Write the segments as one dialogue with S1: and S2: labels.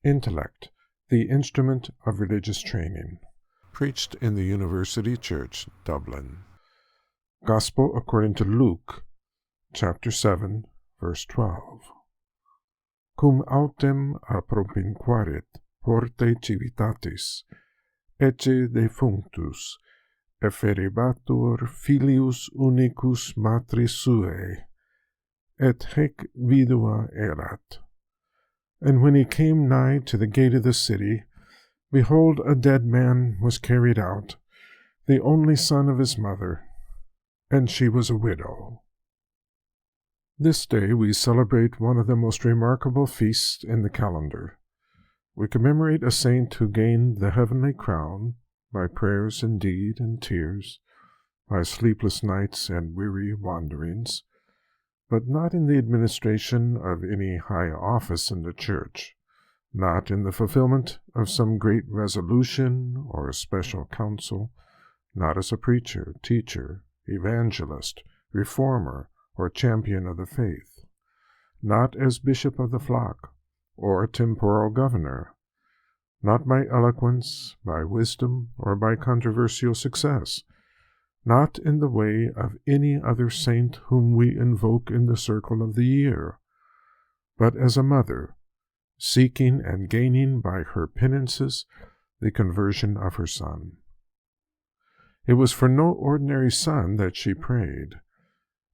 S1: Intellect, the Instrument of Religious Training. Preached in the University Church, Dublin. Gospel according to Luke, chapter 7, verse 12. Cum autem apropinquaret porte civitatis, ecce defunctus, efferebatur filius unicus matris suae, et haec vidua erat. And when he came nigh to the gate of the city, behold, a dead man was carried out, the only son of his mother, and she was a widow. This day we celebrate one of the most remarkable feasts in the calendar. We commemorate a saint who gained the heavenly crown by prayers and deed and tears, by sleepless nights and weary wanderings, but not in the administration of any high office in the Church, not in the fulfillment of some great resolution or a special counsel, not as a preacher, teacher, evangelist, reformer, or champion of the faith, not as bishop of the flock, or temporal governor, not by eloquence, by wisdom, or by controversial success, not in the way of any other saint whom we invoke in the circle of the year, but as a mother, seeking and gaining by her penances the conversion of her son. It was for no ordinary son that she prayed,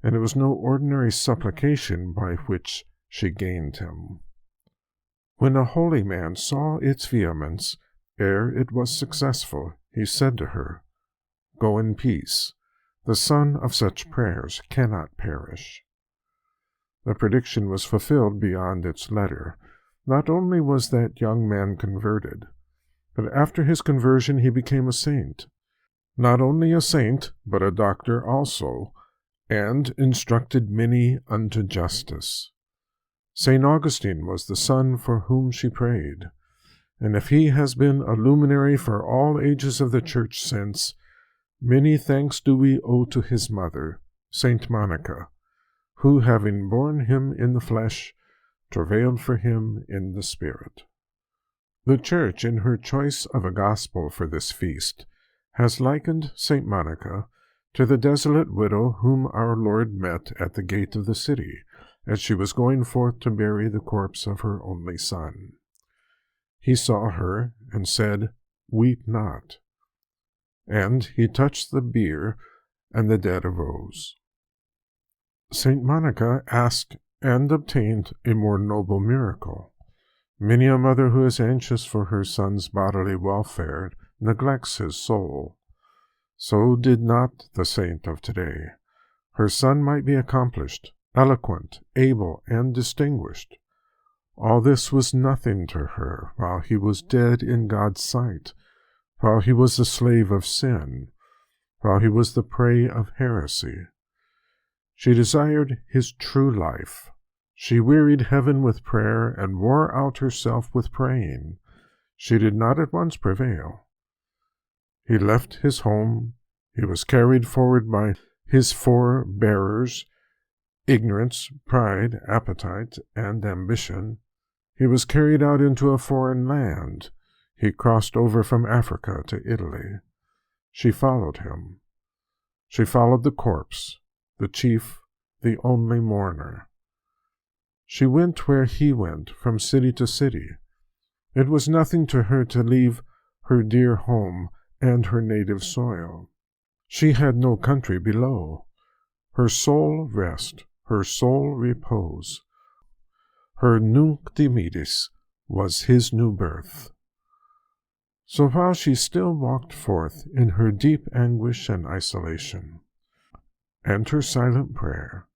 S1: and it was no ordinary supplication by which she gained him. When a holy man saw its vehemence, ere it was successful, he said to her, "Go in peace. The son of such prayers cannot perish." The prediction was fulfilled beyond its letter. Not only was that young man converted, but after his conversion he became a saint. Not only a saint, but a doctor also, and instructed many unto justice. St. Augustine was the son for whom she prayed, and if he has been a luminary for all ages of the Church since, many thanks do we owe to his mother, St. Monica, who, having borne him in the flesh, travailed for him in the Spirit. The Church, in her choice of a gospel for this feast, has likened St. Monica to the desolate widow whom our Lord met at the gate of the city, as she was going forth to bury the corpse of her only son. He saw her, and said, "Weep not." And he touched the bier, and the dead arose. St. Monica asked and obtained a more noble miracle. Many a mother who is anxious for her son's bodily welfare neglects his soul. So did not the saint of today. Her son might be accomplished, eloquent, able, and distinguished. All this was nothing to her while he was dead in God's sight, while he was the slave of sin, while he was the prey of heresy. She desired his true life. She wearied heaven with prayer and wore out herself with praying. She did not at once prevail. He left his home. He was carried forward by his four bearers, ignorance, pride, appetite, and ambition. He was carried out into a foreign land. He crossed over from Africa to Italy. She followed him. She followed the corpse, the chief, the only mourner. She went where he went, from city to city. It was nothing to her to leave her dear home and her native soil. She had no country below. Her sole rest, her sole repose, her nunc dimittis was his new birth. So while she still walked forth in her deep anguish and isolation, and her silent prayer,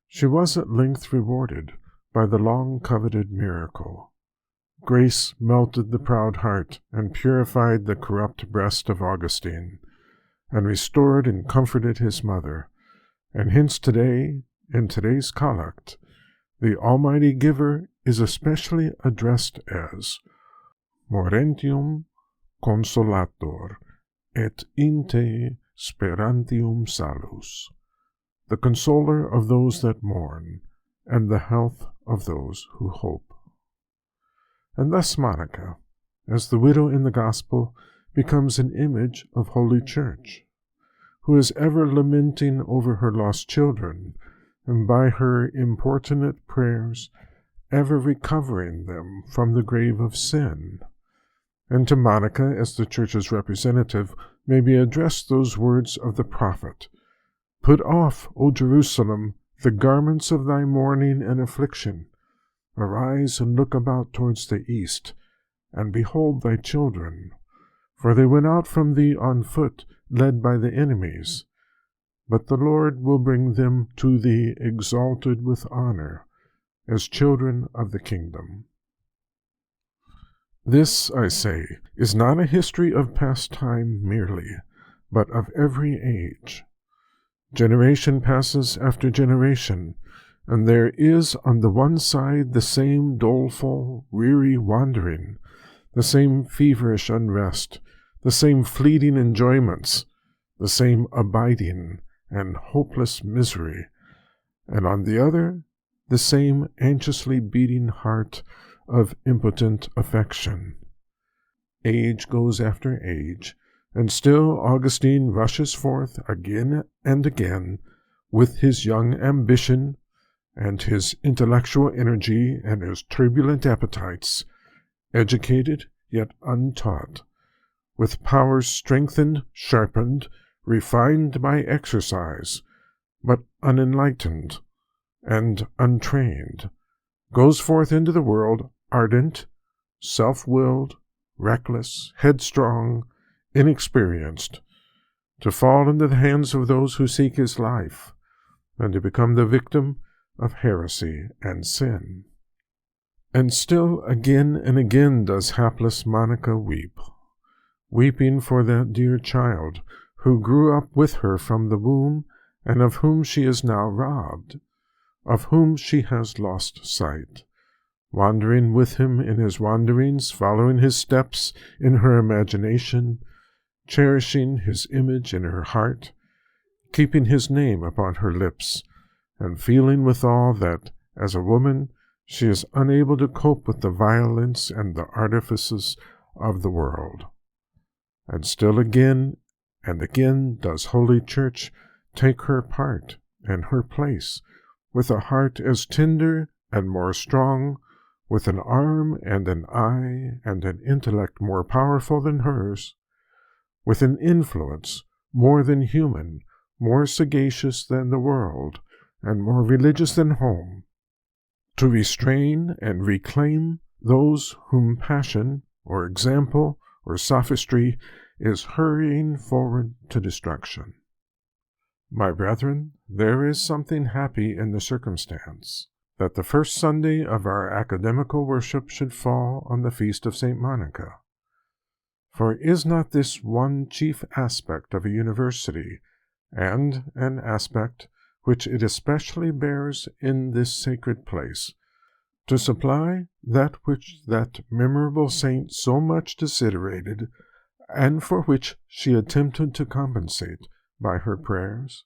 S1: she was at length rewarded by the long-coveted miracle. Grace melted the proud heart and purified the corrupt breast of Augustine, and restored and comforted his mother, and hence today, in today's collect, the Almighty Giver is especially addressed as Morentium Consolator et in te sperantium salus, the consoler of those that mourn, and the health of those who hope. And thus Monica, as the widow in the Gospel, becomes an image of Holy Church, who is ever lamenting over her lost children, and by her importunate prayers ever recovering them from the grave of sin. And to Monica, as the Church's representative, may be addressed those words of the prophet, "Put off, O Jerusalem, the garments of thy mourning and affliction. Arise and look about towards the east, and behold thy children. For they went out from thee on foot, led by the enemies. But the Lord will bring them to thee exalted with honor, as children of the kingdom." This, I say, is not a history of past time merely, but of every age. Generation passes after generation, and there is on the one side the same doleful, weary wandering, the same feverish unrest, the same fleeting enjoyments, the same abiding and hopeless misery, and on the other, the same anxiously beating heart of impotent affection. Age goes after age, and still Augustine rushes forth again and again with his young ambition and his intellectual energy and his turbulent appetites, educated yet untaught, with powers strengthened, sharpened, refined by exercise, but unenlightened and untrained, goes forth into the world ardent, self-willed, reckless, headstrong, inexperienced, to fall into the hands of those who seek his life, and to become the victim of heresy and sin. And still again and again does hapless Monica weep, weeping for that dear child who grew up with her from the womb, and of whom she is now robbed, of whom she has lost sight, wandering with him in his wanderings, following his steps in her imagination, cherishing his image in her heart, keeping his name upon her lips, and feeling withal that, as a woman, she is unable to cope with the violence and the artifices of the world. And still again and again does Holy Church take her part and her place, with a heart as tender and more strong, with an arm and an eye and an intellect more powerful than hers, with an influence more than human, more sagacious than the world, and more religious than home, to restrain and reclaim those whom passion, or example, or sophistry is hurrying forward to destruction. My brethren, there is something happy in the circumstance that the first Sunday of our academical worship should fall on the feast of St. Monica. For is not this one chief aspect of a university, and an aspect which it especially bears in this sacred place, to supply that which that memorable saint so much desiderated, and for which she attempted to compensate by her prayers?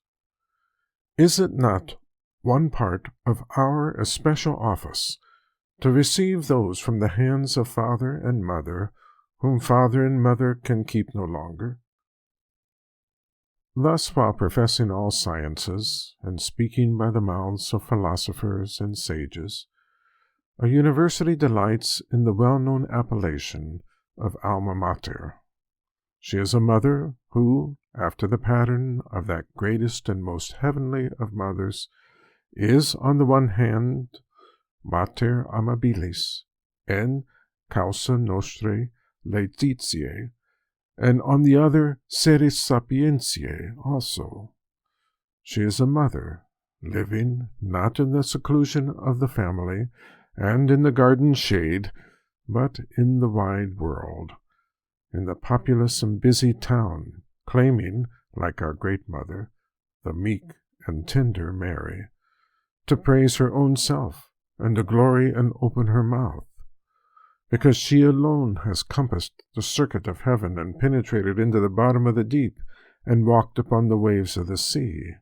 S1: Is it not one part of our especial office to receive those from the hands of father and mother, whom father and mother can keep no longer? Thus, while professing all sciences, and speaking by the mouths of philosophers and sages, a university delights in the well-known appellation of alma mater. She is a mother who, after the pattern of that greatest and most heavenly of mothers, is, on the one hand, mater amabilis, and causa nostrae laetitiae, and on the other, seres sapientiae also. She is a mother, living not in the seclusion of the family and in the garden shade, but in the wide world, in the populous and busy town, claiming, like our great mother, the meek and tender Mary, to praise her own self, and to glory and open her mouth, because she alone has compassed the circuit of heaven and penetrated into the bottom of the deep and walked upon the waves of the sea,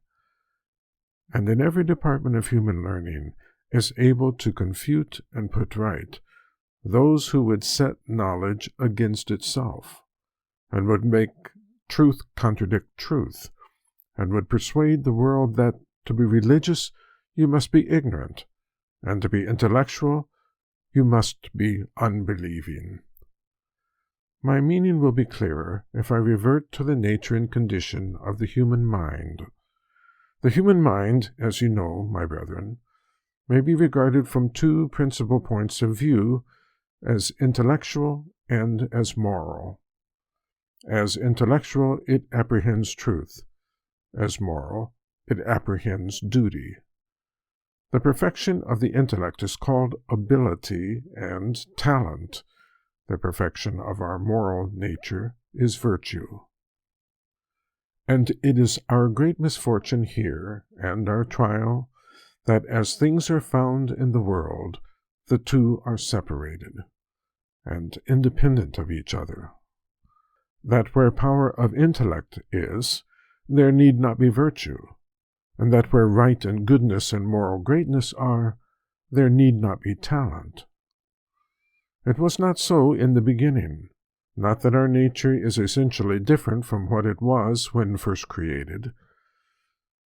S1: and in every department of human learning is able to confute and put right those who would set knowledge against itself, and would make truth contradict truth, and would persuade the world that to be religious you must be ignorant, and to be intellectual you must be unbelieving. My meaning will be clearer if I revert to the nature and condition of the human mind. The human mind, as you know, my brethren, may be regarded from two principal points of view, as intellectual and as moral. As intellectual, it apprehends truth. As moral, it apprehends duty. The perfection of the intellect is called ability and talent. The perfection of our moral nature is virtue. And it is our great misfortune here, and our trial, that as things are found in the world, the two are separated, and independent of each other. That where power of intellect is, there need not be virtue, and that where right and goodness and moral greatness are, there need not be talent. It was not so in the beginning, not that our nature is essentially different from what it was when first created,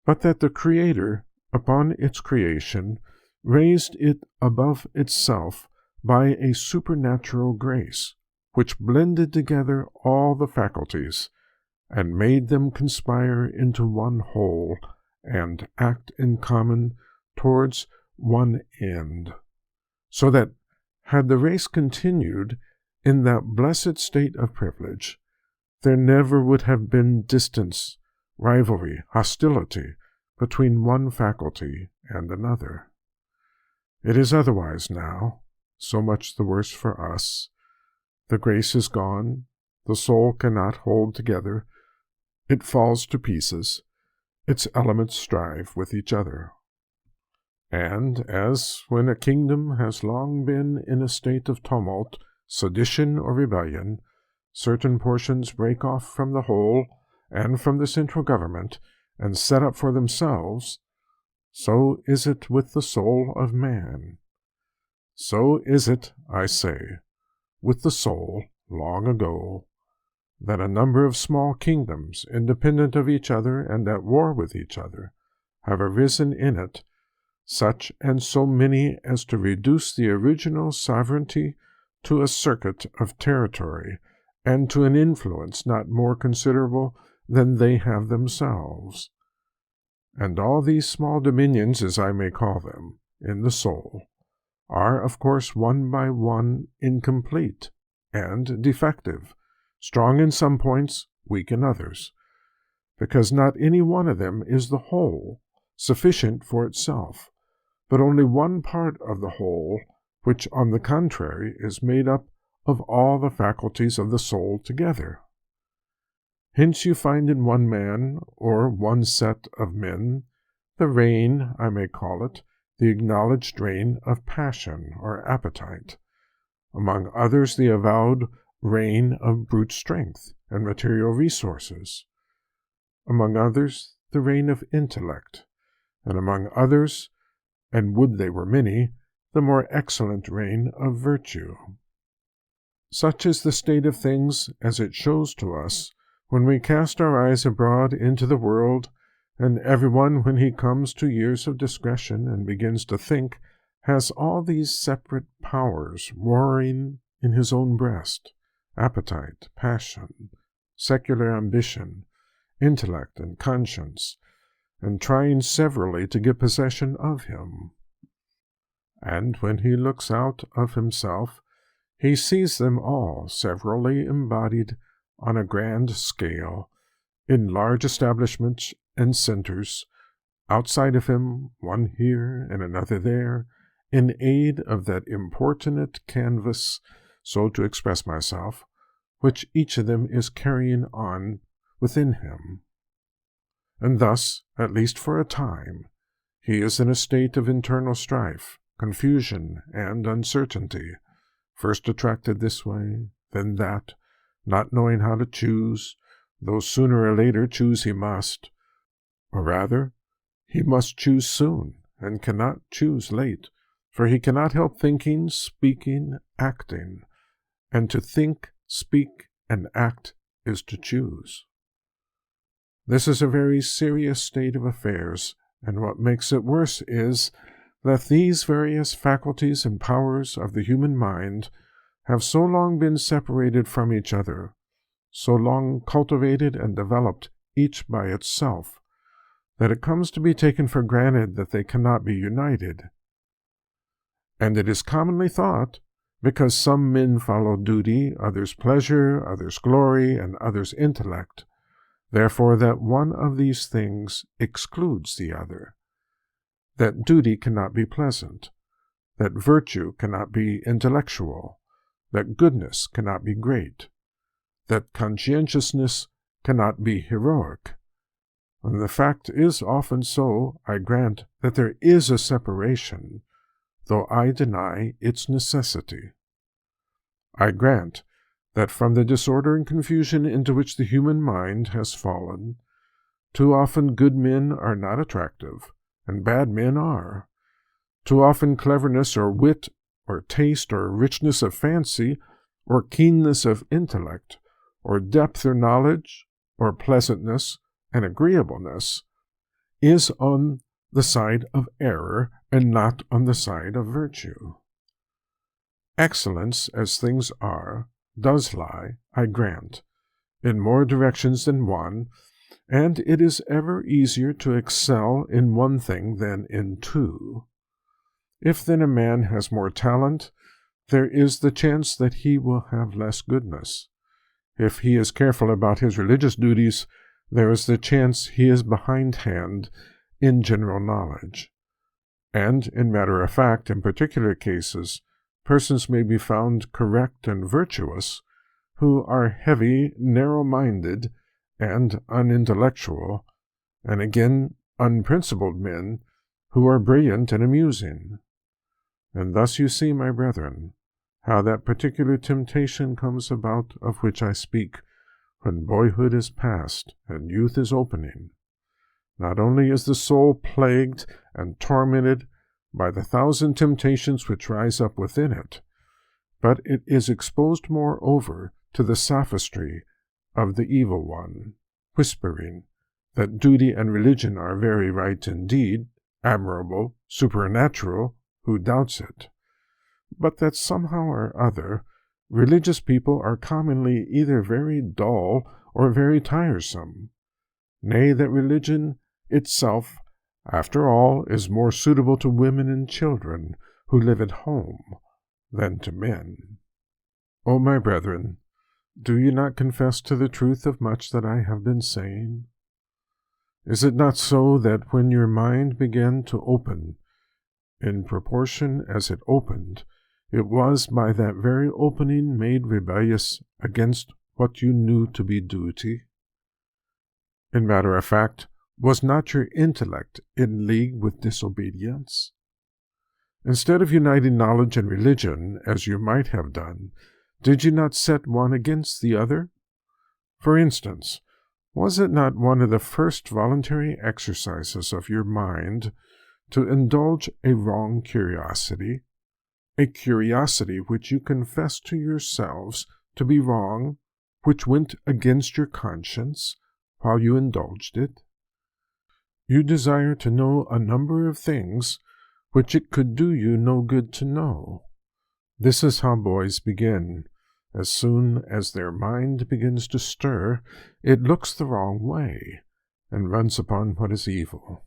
S1: but that the Creator, upon its creation, raised it above itself by a supernatural grace, which blended together all the faculties, and made them conspire into one whole, and act in common towards one end, so that, had the race continued in that blessed state of privilege, there never would have been distance, rivalry, hostility between one faculty and another. It is otherwise now, so much the worse for us. The grace is gone, the soul cannot hold together, it falls to pieces, its elements strive with each other. And as when a kingdom has long been in a state of tumult, sedition, or rebellion, certain portions break off from the whole and from the central government, and set up for themselves, so is it with the soul of man. So is it, I say, with the soul, long ago, that a number of small kingdoms, independent of each other and at war with each other, have arisen in it, such and so many as to reduce the original sovereignty to a circuit of territory, and to an influence not more considerable than they have themselves. And all these small dominions, as I may call them, in the soul, are, of course, one by one incomplete and defective, strong in some points, weak in others, because not any one of them is the whole, sufficient for itself, but only one part of the whole, which, on the contrary, is made up of all the faculties of the soul together. Hence you find in one man, or one set of men, the reign, I may call it, the acknowledged reign of passion or appetite, among others the avowed reign of brute strength and material resources, among others the reign of intellect, and among others, and would they were many, the more excellent reign of virtue. Such is the state of things as it shows to us when we cast our eyes abroad into the world, and everyone, when he comes to years of discretion and begins to think, has all these separate powers warring in his own breast: appetite, passion, secular ambition, intellect, and conscience, and trying severally to get possession of him. And when he looks out of himself, he sees them all severally embodied on a grand scale, in large establishments and centers, outside of him, one here and another there, in aid of that importunate canvas, so to express myself, which each of them is carrying on within him. And thus, at least for a time, he is in a state of internal strife, confusion, and uncertainty, first attracted this way, then that, not knowing how to choose, though sooner or later choose he must, or rather, he must choose soon, and cannot choose late, for he cannot help thinking, speaking, acting, and to think, speak, and act is to choose. This is a very serious state of affairs, and what makes it worse is that these various faculties and powers of the human mind have so long been separated from each other, so long cultivated and developed each by itself, that it comes to be taken for granted that they cannot be united. And it is commonly thought, because some men follow duty, others pleasure, others glory, and others intellect, therefore that one of these things excludes the other, that duty cannot be pleasant, that virtue cannot be intellectual, that goodness cannot be great, that conscientiousness cannot be heroic. And the fact is often so, I grant, that there is a separation, though I deny its necessity. I grant that from the disorder and confusion into which the human mind has fallen, too often good men are not attractive, and bad men are. Too often cleverness or wit or taste or richness of fancy or keenness of intellect or depth or knowledge or pleasantness and agreeableness is on the side of error and not on the side of virtue. Excellence, as things are, does lie, I grant, in more directions than one, and it is ever easier to excel in one thing than in two. If then a man has more talent, there is the chance that he will have less goodness. If he is careful about his religious duties, there is the chance he is behindhand in general knowledge. And, in matter of fact, in particular cases, persons may be found correct and virtuous, who are heavy, narrow-minded, and unintellectual, and again unprincipled men, who are brilliant and amusing. And thus you see, my brethren, how that particular temptation comes about of which I speak, when boyhood is past and youth is opening. Not only is the soul plagued and tormented by the thousand temptations which rise up within it, but it is exposed moreover to the sophistry of the evil one, whispering that duty and religion are very right indeed, admirable, supernatural, who doubts it, but that somehow or other religious people are commonly either very dull or very tiresome, nay, that religion itself, after all, is more suitable to women and children who live at home than to men. O my brethren, do you not confess to the truth of much that I have been saying? Is it not so that when your mind began to open, in proportion as it opened, it was by that very opening made rebellious against what you knew to be duty? In matter of fact, was not your intellect in league with disobedience? Instead of uniting knowledge and religion, as you might have done, did you not set one against the other? For instance, was it not one of the first voluntary exercises of your mind to indulge a wrong curiosity, a curiosity which you confessed to yourselves to be wrong, which went against your conscience while you indulged it? You desire to know a number of things which it could do you no good to know. This is how boys begin. As soon as their mind begins to stir, it looks the wrong way, and runs upon what is evil.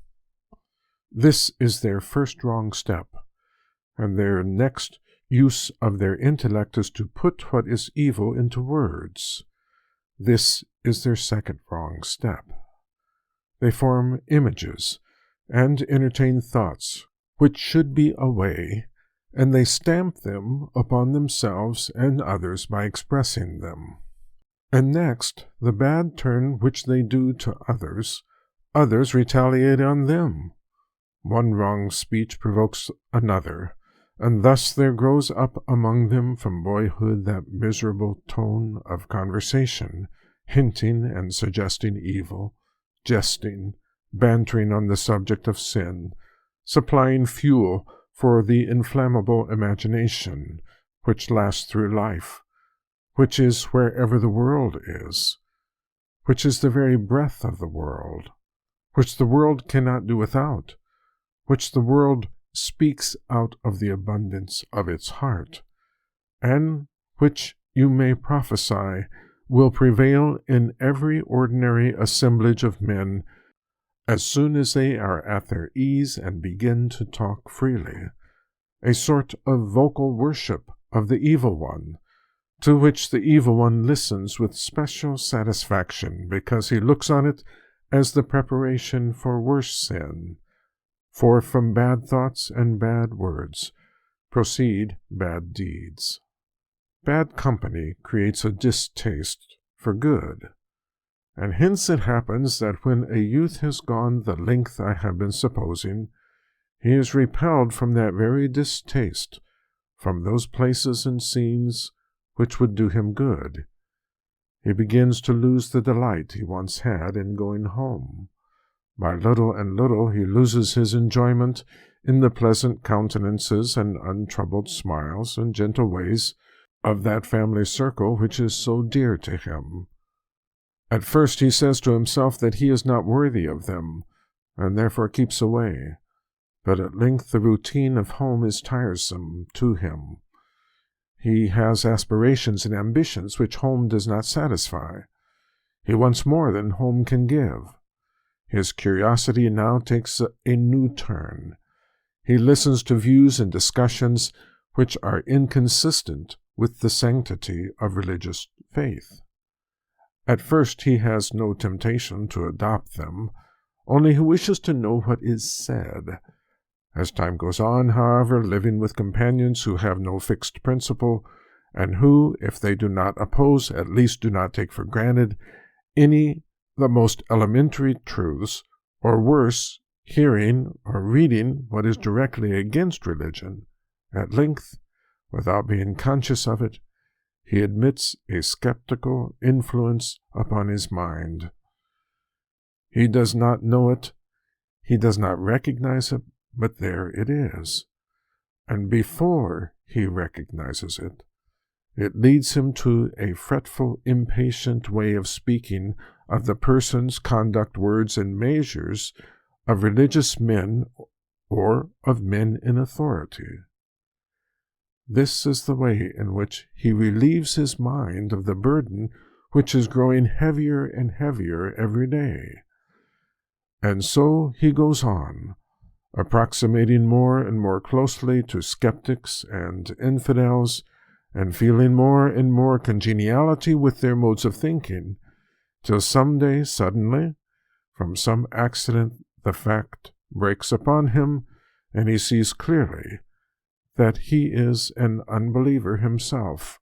S1: This is their first wrong step, and their next use of their intellect is to put what is evil into words. This is their second wrong step. They form images, and entertain thoughts, which should be away, and they stamp them upon themselves and others by expressing them. And next, the bad turn which they do to others, others retaliate on them. One wrong speech provokes another, and thus there grows up among them from boyhood that miserable tone of conversation, hinting and suggesting evil, jesting, bantering on the subject of sin, supplying fuel for the inflammable imagination, which lasts through life, which is wherever the world is, which is the very breath of the world, which the world cannot do without, which the world speaks out of the abundance of its heart, and which, you may prophesy, will prevail in every ordinary assemblage of men as soon as they are at their ease and begin to talk freely, a sort of vocal worship of the evil one, to which the evil one listens with special satisfaction, because he looks on it as the preparation for worse sin. For from bad thoughts and bad words proceed bad deeds. Bad company creates a distaste for good, and hence it happens that when a youth has gone the length I have been supposing, he is repelled from that very distaste, from those places and scenes which would do him good. He begins to lose the delight he once had in going home. By little and little he loses his enjoyment in the pleasant countenances and untroubled smiles and gentle ways of that family circle which is so dear to him. At first he says to himself that he is not worthy of them, and therefore keeps away. But at length the routine of home is tiresome to him. He has aspirations and ambitions which home does not satisfy. He wants more than home can give. His curiosity now takes a new turn. He listens to views and discussions which are inconsistent with the sanctity of religious faith. At first he has no temptation to adopt them, only he wishes to know what is said. As time goes on, however, living with companions who have no fixed principle, and who, if they do not oppose, at least do not take for granted the most elementary truths, or worse, hearing or reading what is directly against religion, at length, without being conscious of it, he admits a skeptical influence upon his mind. He does not know it, he does not recognize it, but there it is. And before he recognizes it, it leads him to a fretful, impatient way of speaking of the persons, conduct, words, and measures of religious men or of men in authority. This is the way in which he relieves his mind of the burden which is growing heavier and heavier every day. And so he goes on, approximating more and more closely to skeptics and infidels, and feeling more and more congeniality with their modes of thinking, till some day, suddenly, from some accident, the fact breaks upon him, and he sees clearly that he is an unbeliever himself.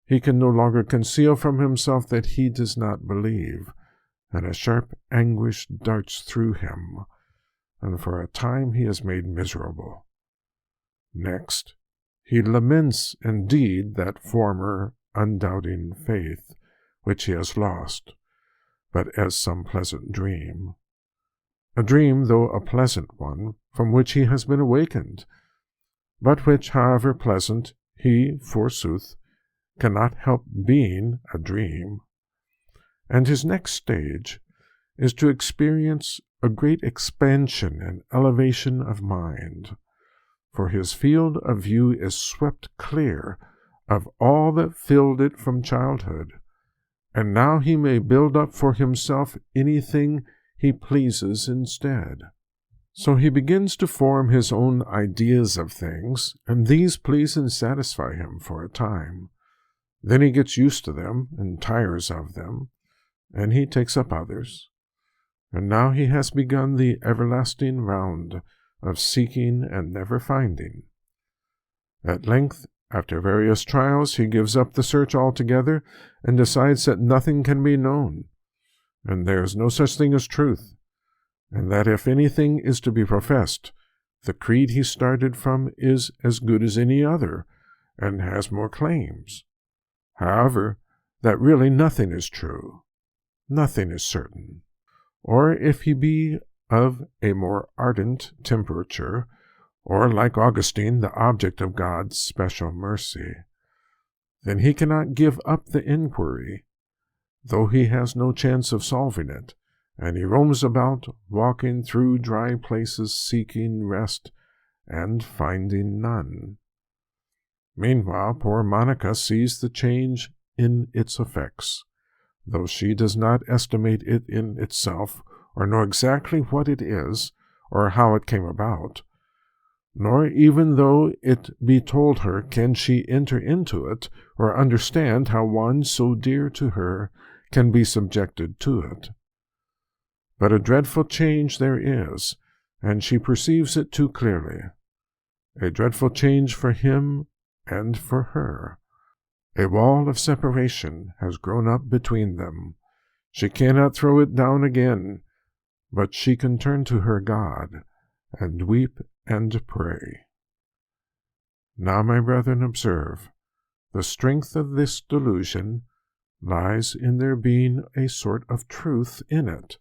S1: He can no longer conceal from himself that he does not believe, and a sharp anguish darts through him, and for a time he is made miserable. Next, he laments indeed that former undoubting faith which he has lost, but as some pleasant dream. A dream, though a pleasant one, from which he has been awakened, but which, however pleasant, he, forsooth, cannot help being a dream. And his next stage is to experience a great expansion and elevation of mind, for his field of view is swept clear of all that filled it from childhood, and now he may build up for himself anything he pleases instead. So he begins to form his own ideas of things, and these please and satisfy him for a time. Then he gets used to them and tires of them, and he takes up others. And now he has begun the everlasting round of seeking and never finding. At length, after various trials, he gives up the search altogether and decides that nothing can be known, and there is no such thing as truth, and that if anything is to be professed, the creed he started from is as good as any other, and has more claims. However, that really nothing is true, nothing is certain. Or if he be of a more ardent temperature, or, like Augustine, the object of God's special mercy, then he cannot give up the inquiry, though he has no chance of solving it, and he roams about, walking through dry places, seeking rest, and finding none. Meanwhile, poor Monica sees the change in its effects, though she does not estimate it in itself, or know exactly what it is, or how it came about, nor even though it be told her can she enter into it, or understand how one so dear to her can be subjected to it. But a dreadful change there is, and she perceives it too clearly. A dreadful change for him and for her. A wall of separation has grown up between them. She cannot throw it down again, but she can turn to her God, and weep and pray. Now, my brethren, observe, the strength of this delusion lies in there being a sort of truth in it.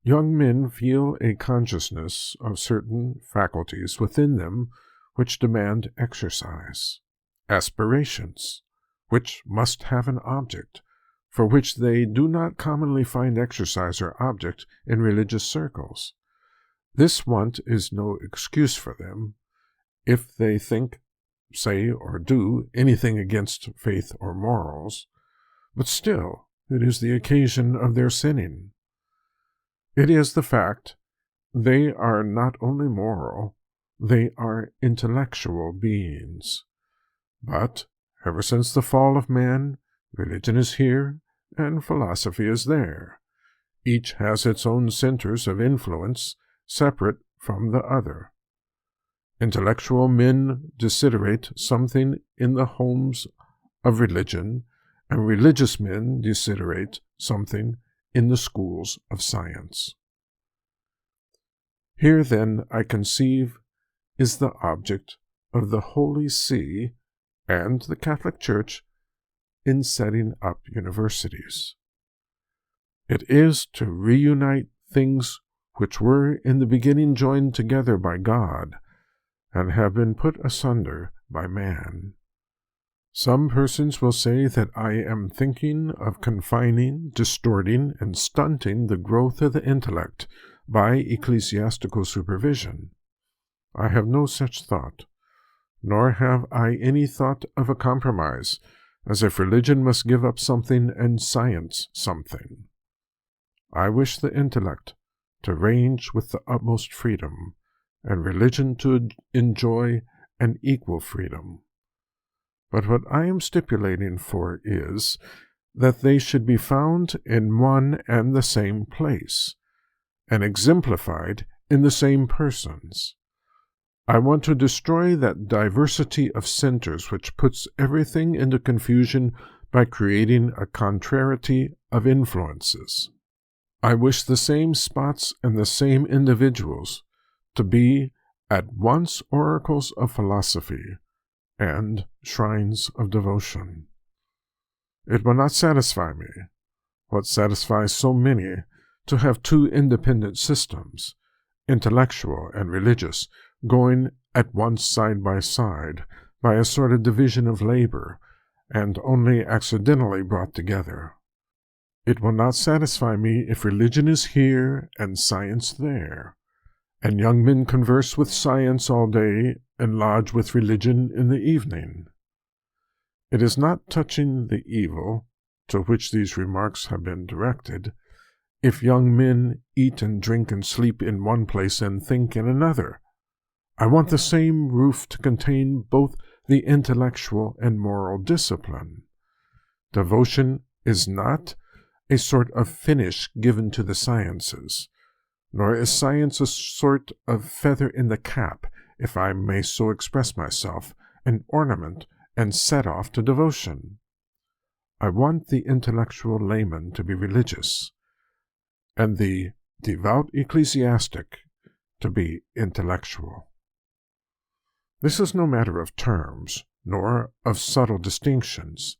S1: Young men feel a consciousness of certain faculties within them which demand exercise, aspirations, which must have an object, for which they do not commonly find exercise or object in religious circles. This want is no excuse for them, if they think, say, or do anything against faith or morals, but still it is the occasion of their sinning. It is the fact they are not only moral, they are intellectual beings. But, ever since the fall of man, religion is here and philosophy is there. Each has its own centers of influence, separate from the other. Intellectual men desiderate something in the homes of religion, and religious men desiderate something in the schools of science. Here, then, I conceive, is the object of the Holy See and the Catholic Church in setting up universities. It is to reunite things which were in the beginning joined together by God, and have been put asunder by man. Some persons will say that I am thinking of confining, distorting, and stunting the growth of the intellect by ecclesiastical supervision. I have no such thought, nor have I any thought of a compromise, as if religion must give up something and science something. I wish the intellect to range with the utmost freedom, and religion to enjoy an equal freedom. But what I am stipulating for is that they should be found in one and the same place, and exemplified in the same persons. I want to destroy that diversity of centers which puts everything into confusion by creating a contrariety of influences. I wish the same spots and the same individuals to be at once oracles of philosophy and shrines of devotion. It will not satisfy me, what satisfies so many, to have two independent systems, intellectual and religious, going at once side by side by a sort of division of labor, and only accidentally brought together. It will not satisfy me if religion is here and science there, and young men converse with science all day and lodge with religion in the evening. It is not touching the evil to which these remarks have been directed, if young men eat and drink and sleep in one place and think in another. I want the same roof to contain both the intellectual and moral discipline. Devotion is not a sort of finish given to the sciences, nor is science a sort of feather in the cap, if I may so express myself, an ornament and set off to devotion. I want the intellectual layman to be religious, and the devout ecclesiastic to be intellectual. This is no matter of terms, nor of subtle distinctions.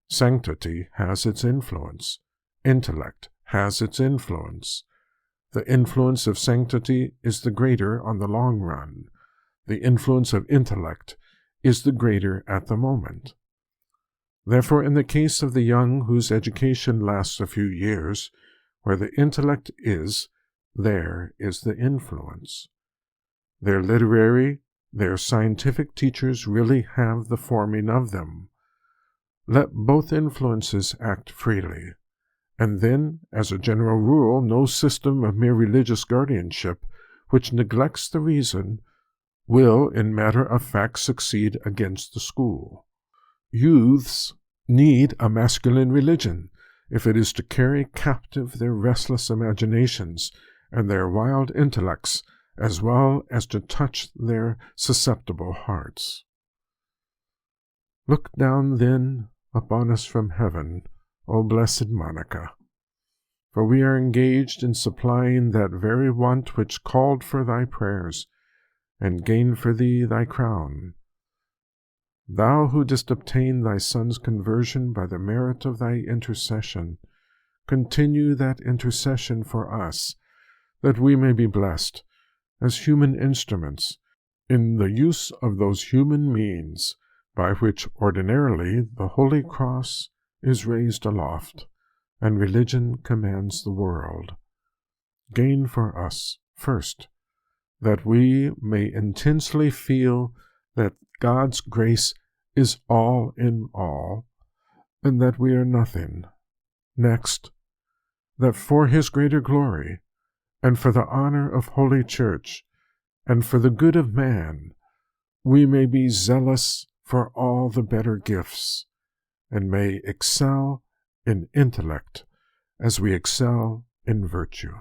S1: Sanctity has its influence. Intellect has its influence. The influence of sanctity is the greater on the long run. the influence of intellect is the greater at the moment. Therefore, in the case of the young whose education lasts a few years, where the intellect is, there is the influence. Their literary, their scientific teachers really have the forming of them. Let both influences act freely, and then, as a general rule, no system of mere religious guardianship, which neglects the reason, will, in matter of fact, succeed against the school. Youths need a masculine religion if it is to carry captive their restless imaginations and their wild intellects, as well as to touch their susceptible hearts. Look down, then, upon us from heaven, O blessed Monica, for we are engaged in supplying that very want which called for thy prayers, and gained for thee thy crown. Thou who didst obtain thy Son's conversion by the merit of thy intercession, continue that intercession for us, that we may be blessed, as human instruments, in the use of those human means by which ordinarily the Holy Cross is raised aloft, and religion commands the world. Gain for us, first, that we may intensely feel that God's grace is all in all, and that we are nothing. Next, that for His greater glory, and for the honor of Holy Church, and for the good of man, we may be zealous for all the better gifts, and may excel in intellect as we excel in virtue.